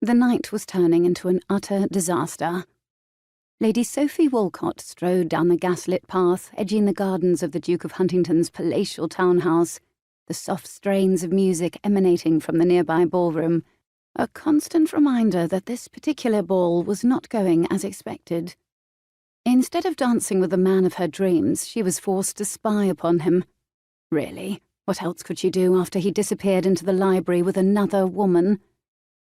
The night was turning into an utter disaster. Lady Sophie Wolcott strode down the gaslit path, edging the gardens of the Duke of Huntington's palatial townhouse, the soft strains of music emanating from the nearby ballroom, a constant reminder that this particular ball was not going as expected. Instead of dancing with the man of her dreams, she was forced to spy upon him. Really, what else could she do after he disappeared into the library with another woman?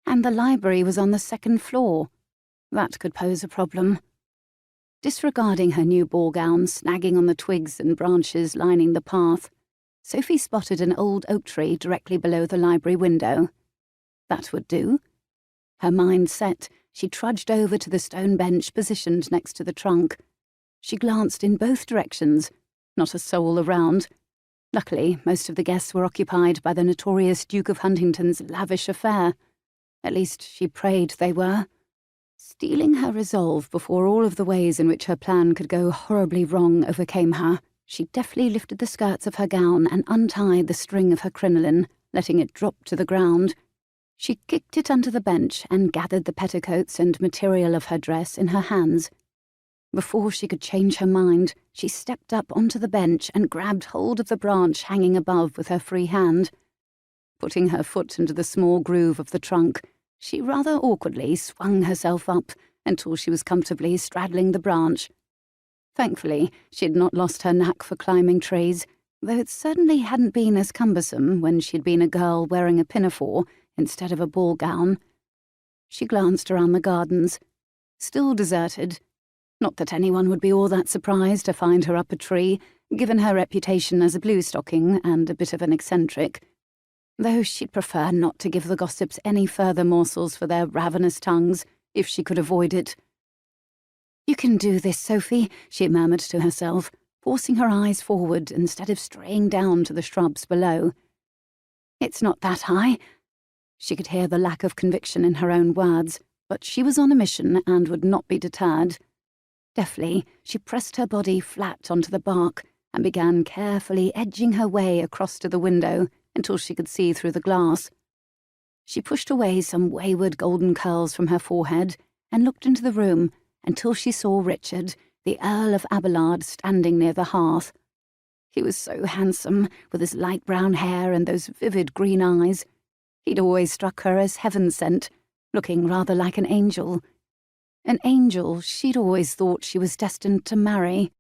And the library was on the second floor. That could pose a problem. Disregarding her new ball gown snagging on the twigs and branches lining the path, Sophie spotted an old oak tree directly below the library window. That would do. Her mind set, she trudged over to the stone bench positioned next to the trunk. She glanced in both directions, not a soul around. Luckily, most of the guests were occupied by the notorious Duke of Huntington's lavish affair. At least she prayed they were. Steeling her resolve before all of the ways in which her plan could go horribly wrong overcame her, she deftly lifted the skirts of her gown and untied the string of her crinoline, letting it drop to the ground. She kicked it under the bench and gathered the petticoats and material of her dress in her hands. Before she could change her mind, she stepped up onto the bench and grabbed hold of the branch hanging above with her free hand. Putting her foot into the small groove of the trunk, she rather awkwardly swung herself up until she was comfortably straddling the branch. Thankfully, she had not lost her knack for climbing trees, though it certainly hadn't been as cumbersome when she'd been a girl wearing a pinafore instead of a ball gown. She glanced around the gardens. Still deserted. Not that anyone would be all that surprised to find her up a tree, given her reputation as a bluestocking and a bit of an eccentric. Though she'd prefer not to give the gossips any further morsels for their ravenous tongues, if she could avoid it. "You can do this, Sophie," she murmured to herself, forcing her eyes forward instead of straying down to the shrubs below. "It's not that high." She could hear the lack of conviction in her own words, but she was on a mission and would not be deterred. Deftly, she pressed her body flat onto the bark and began carefully edging her way across to the window until she could see through the glass. She pushed away some wayward golden curls from her forehead and looked into the room until she saw Richard, the Earl of Abelard, standing near the hearth. He was so handsome, with his light brown hair and those vivid green eyes. He'd always struck her as heaven-sent, looking rather like an angel. An angel she'd always thought she was destined to marry.